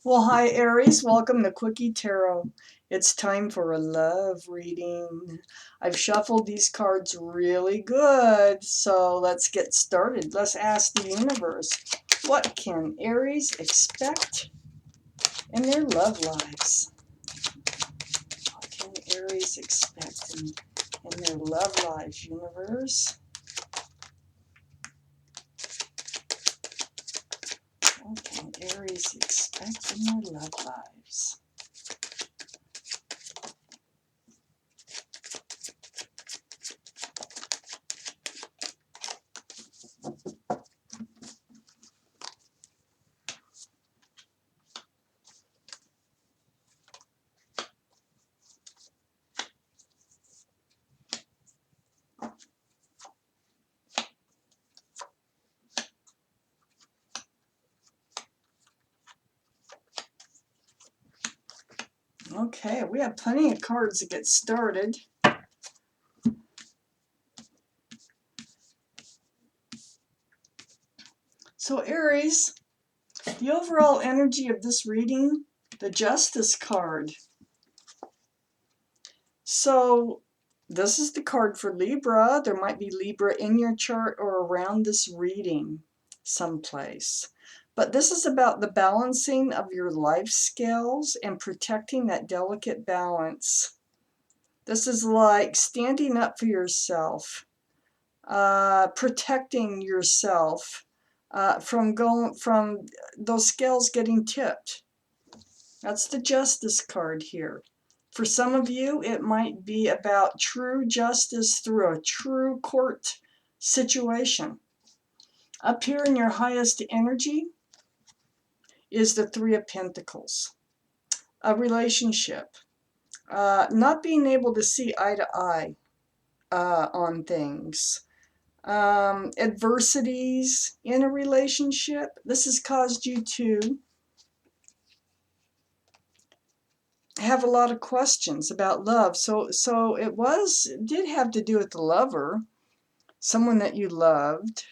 Well, hi Aries, welcome to Quickie Tarot. It's time for a love reading. I've shuffled these cards really good, so let's get started. Let's ask the universe, what can Aries expect in their love lives? What can Aries expect in their love lives, universe? What can Aries expect in their love lives? Okay, we have plenty of cards to get started. So Aries, the overall energy of this reading, the Justice card. So this is the card for Libra. There might be Libra in your chart or around this reading someplace. But this is about the balancing of your life scales and protecting that delicate balance. This is like standing up for yourself, protecting yourself from those scales getting tipped. That's the Justice card here. For some of you, it might be about true justice through a true court situation. Up here in your highest energy is the Three of Pentacles. A relationship. Not being able to see eye to eye on things. Adversities in a relationship. This has caused you to have a lot of questions about love. So it did have to do with the lover, someone that you loved.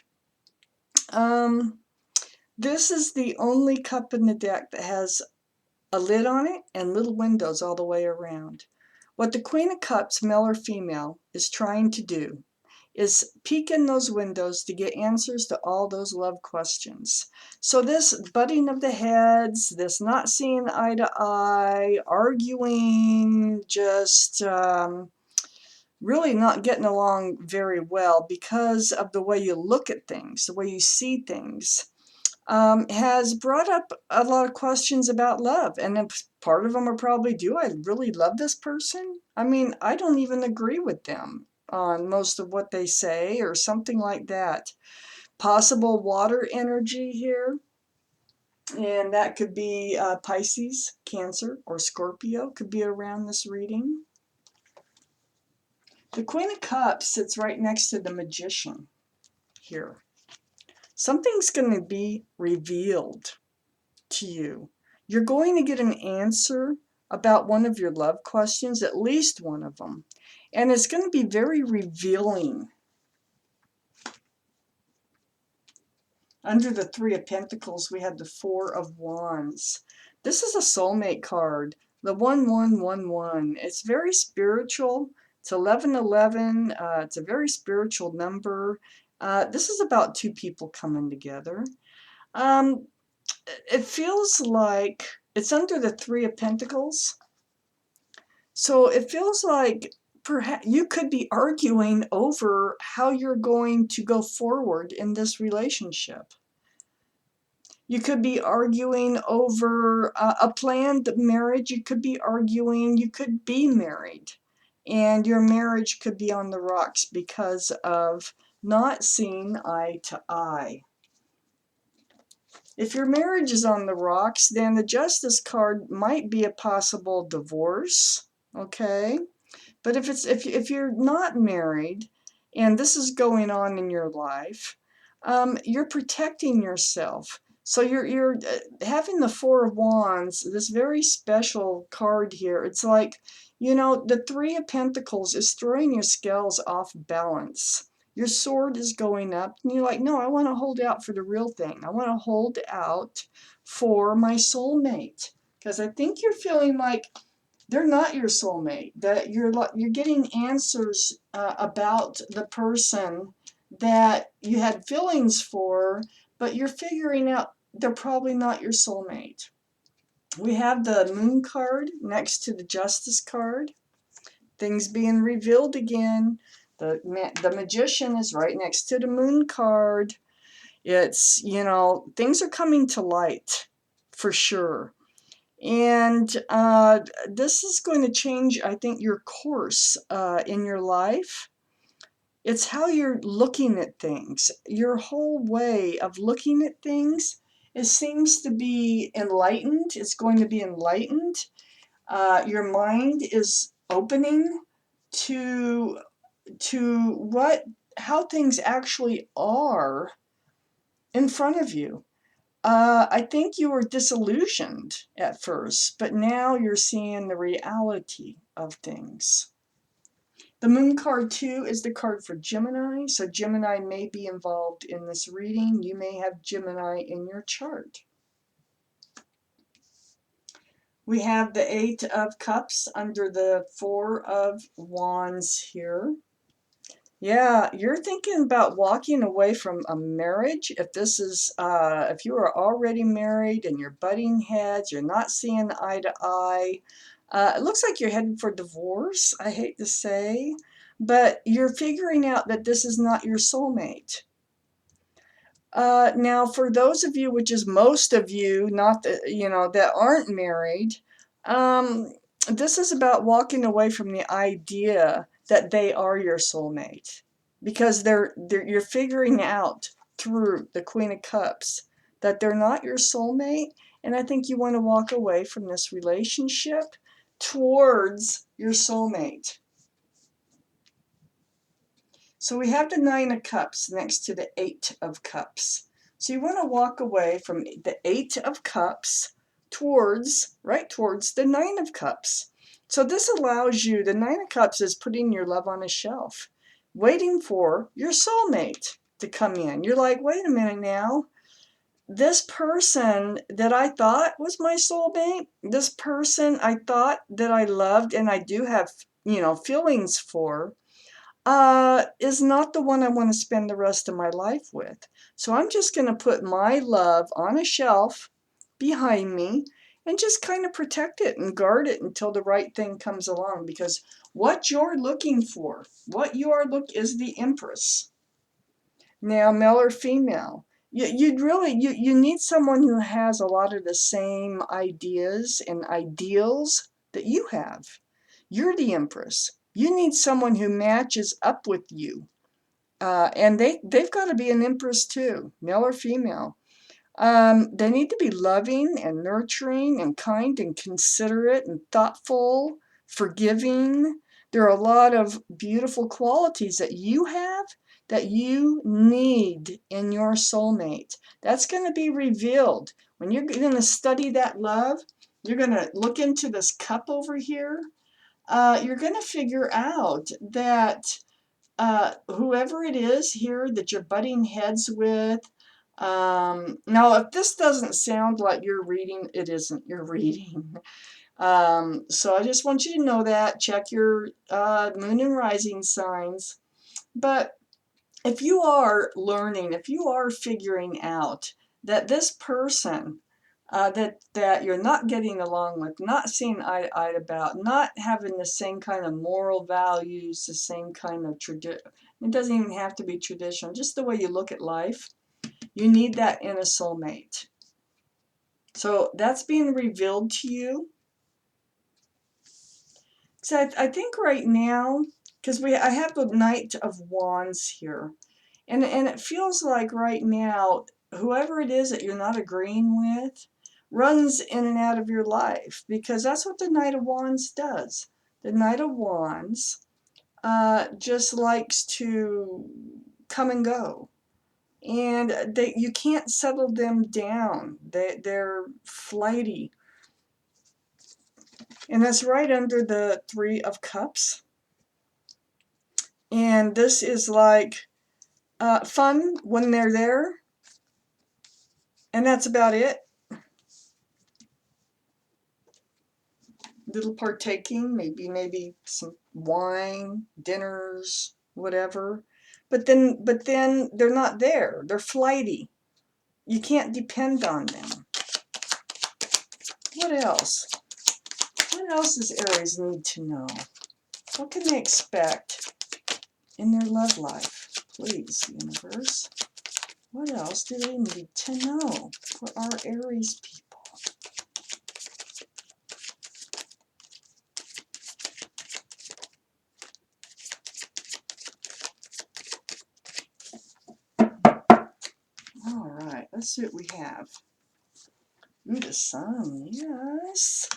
This is the only cup in the deck that has a lid on it and little windows all the way around. What the Queen of Cups, male or female, is trying to do is peek in those windows to get answers to all those love questions. So this butting of the heads, this not seeing eye to eye, arguing, just really not getting along very well because of the way you look at things, the way you see things, has brought up a lot of questions about love. And part of them are probably, do I really love this person? I mean, I don't even agree with them on most of what they say or something like that. Possible water energy here. And that could be Pisces, Cancer, or Scorpio could be around this reading. The Queen of Cups sits right next to the Magician here. Something's going to be revealed to you. You're going to get an answer about one of your love questions, at least one of them. And it's going to be very revealing. Under the Three of Pentacles, we have the Four of Wands. This is a soulmate card, the 1111. It's very spiritual. It's 1111. It's a very spiritual number. This is about two people coming together. It feels like it's under the Three of Pentacles. So it feels like perhaps you could be arguing over how you're going to go forward in this relationship. You could be arguing over a planned marriage. You could be arguing you could be married. And your marriage could be on the rocks because of not seeing eye to eye. If your marriage is on the rocks, then the Justice card might be a possible divorce, okay? But if you're not married and this is going on in your life, you're protecting yourself. So you're having the Four of Wands, this very special card here. It's like, you know, the Three of Pentacles is throwing your scales off balance. Your sword is going up, and you're like, no, I want to hold out for the real thing. I want to hold out for my soulmate. Because I think you're feeling like they're not your soulmate, that you're getting answers about the person that you had feelings for, but you're figuring out they're probably not your soulmate. We have the Moon card next to the Justice card. Things being revealed again. The Magician is right next to the Moon card. It's, you know, things are coming to light for sure. And this is going to change, I think, your course in your life. It's how you're looking at things. Your whole way of looking at things, it seems to be enlightened. It's going to be enlightened. Your mind is opening to how things actually are in front of you. I think you were disillusioned at first, but now you're seeing the reality of things. The Moon card too is the card for Gemini, so Gemini may be involved in this reading. You may have Gemini in your chart. We have the Eight of Cups under the Four of Wands here. Yeah, you're thinking about walking away from a marriage. If this is, if you are already married and you're butting heads, you're not seeing eye to eye. It looks like you're headed for divorce, I hate to say, but you're figuring out that this is not your soulmate. Now, for those of you, which is most of you, not the, you know, that aren't married, this is about walking away from the idea that they are your soulmate, because you're figuring out through the Queen of Cups that they're not your soulmate, and I think you want to walk away from this relationship towards your soulmate. So we have the Nine of Cups next to the Eight of Cups. So you want to walk away from the Eight of Cups towards the Nine of Cups. So this allows you, the Nine of Cups is putting your love on a shelf, waiting for your soulmate to come in. You're like, wait a minute now. This person that I thought was my soulmate, this person I thought that I loved and I do have, you know, feelings for, is not the one I want to spend the rest of my life with. So I'm just going to put my love on a shelf behind me and just kind of protect it and guard it until the right thing comes along, because what you're looking for, is the Empress. Now, male or female, you need someone who has a lot of the same ideas and ideals that you have. You're the Empress. You need someone who matches up with you. And they've got to be an Empress too, male or female. They need to be loving and nurturing and kind and considerate and thoughtful, forgiving. There are a lot of beautiful qualities that you have that you need in your soulmate. That's going to be revealed. When you're going to study that love, you're going to look into this cup over here. You're going to figure out that whoever it is here that you're butting heads with, now if this doesn't sound like your reading, it isn't your reading. So I just want you to know that. Check your moon and rising signs. But if you are learning, if you are figuring out that this person that you're not getting along with, not seeing eye to eye about, not having the same kind of moral values, the same kind of tradition. It doesn't even have to be traditional, just the way you look at life. You need that in a soulmate. So that's being revealed to you. So I think right now, because I have the Knight of Wands here, and it feels like right now, whoever it is that you're not agreeing with runs in and out of your life, because that's what the Knight of Wands does. The Knight of Wands just likes to come and go, and you can't settle them down. They're flighty, and that's right under the Three of Cups. And this is like Fun when they're there, and that's about it. Little partaking, maybe some wine, dinners, whatever. But then they're not there. They're flighty. You can't depend on them. What else? What else does Aries need to know? What can they expect in their love life? Please, universe. What else do they need to know for our Aries people? All right, let's see what we have. Ooh, the sun, yes.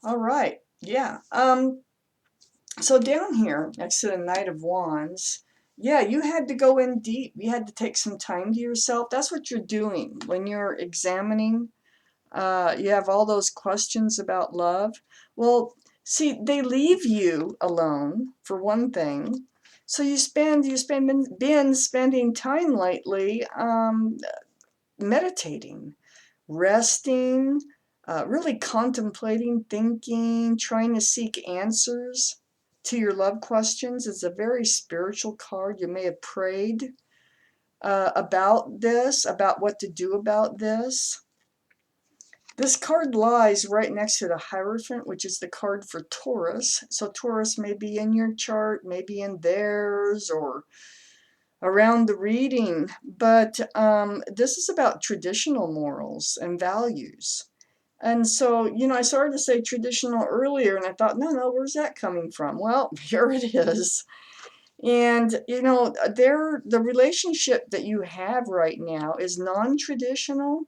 All right, yeah. So down here, next to the Knight of Wands, yeah, you had to go in deep. You had to take some time to yourself. That's what you're doing when you're examining. You have all those questions about love. Well, see, they leave you alone, for one thing. So been spending time lately meditating, resting, really contemplating, thinking, trying to seek answers to your love questions. It's a very spiritual card. You may have prayed about this, about what to do about this. This card lies right next to the Hierophant, which is the card for Taurus. So Taurus may be in your chart, maybe in theirs, or around the reading. But this is about traditional morals and values. And so, I started to say traditional earlier, and I thought, no, where's that coming from? Well, here it is. And, the relationship that you have right now is non-traditional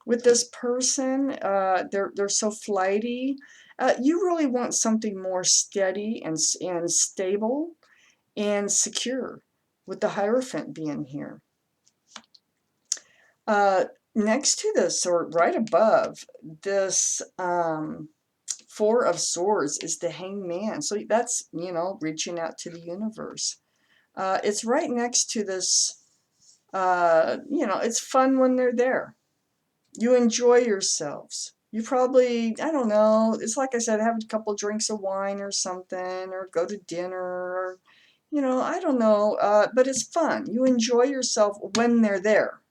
with this person. They're so flighty. You really want something more steady and stable and secure, with the Hierophant being here. Next to this, or right above this, Four of Swords is the Hanged Man. So that's, reaching out to the universe. It's right next to this, it's fun when they're there. You enjoy yourselves. You probably, I don't know, it's like I said, have a couple drinks of wine or something, or go to dinner, or, I don't know, but it's fun. You enjoy yourself when they're there.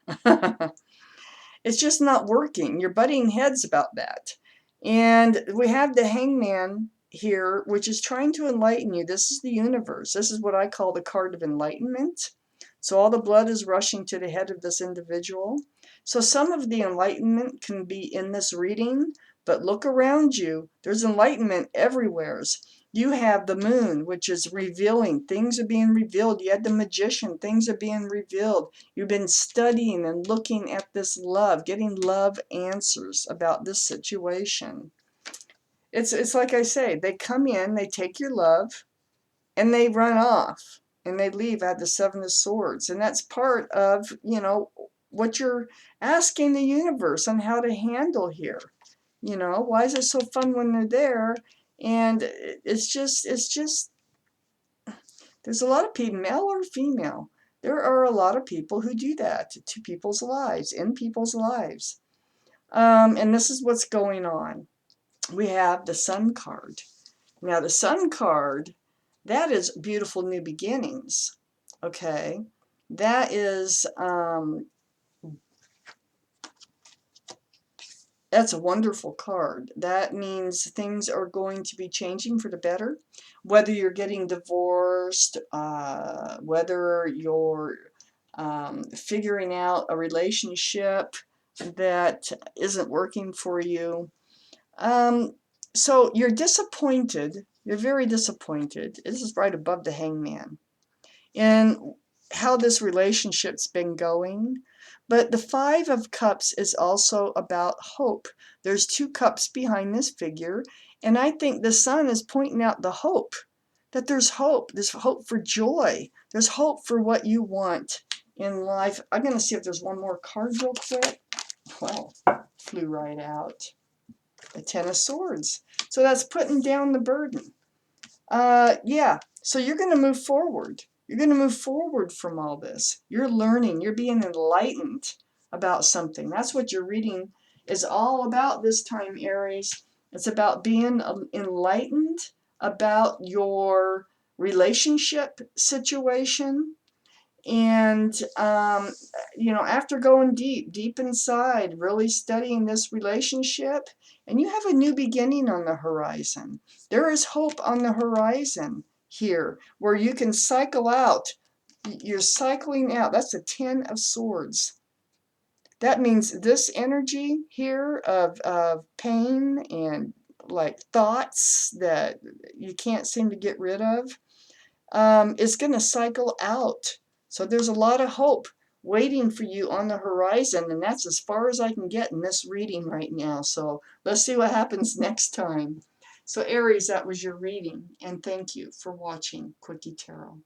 It's just not working. You're butting heads about that. And we have the Hangman here, which is trying to enlighten you. This is the universe. This is what I call the card of enlightenment. So all the blood is rushing to the head of this individual. So some of the enlightenment can be in this reading, but look around you. There's enlightenment everywhere. You have the moon, which is revealing. Things are being revealed. You had the magician. Things are being revealed. You've been studying and looking at this love, getting love answers about this situation. It's like I say, they come in, they take your love, and they run off, and they leave at the Seven of Swords. And that's part of, what you're asking the universe on how to handle here. Why is it so fun when they're there? And it's just, there's a lot of people, male or female, there are a lot of people who do that to people's lives, in people's lives. And this is what's going on. We have the Sun card. Now, the Sun card, that is beautiful new beginnings. Okay. That is, that's a wonderful card. That means things are going to be changing for the better. Whether you're getting divorced, whether you're figuring out a relationship that isn't working for you. So you're disappointed. You're very disappointed. This is right above the Hangman. And how this relationship's been going. But the Five of Cups is also about hope. There's two cups behind this figure, and I think the Sun is pointing out the hope, that there's hope. There's hope for joy. There's hope for what you want in life. I'm going to see if there's one more card real quick. Well, flew right out. The Ten of Swords. So that's putting down the burden. Yeah, so you're going to move forward. You're going to move forward from all this. You're learning, you're being enlightened about something. That's what your reading is all about this time, Aries. It's about being enlightened about your relationship situation. And, after going deep inside, really studying this relationship, and you have a new beginning on the horizon. There is hope on the horizon here where you can cycle out. You're cycling out. That's the 10 of Swords. That means this energy here of pain and like thoughts that you can't seem to get rid of is going to cycle out. So there's a lot of hope waiting for you on the horizon, and that's as far as I can get in this reading right now. So let's see what happens next time. So Aries, that was your reading, and thank you for watching Quickie Tarot.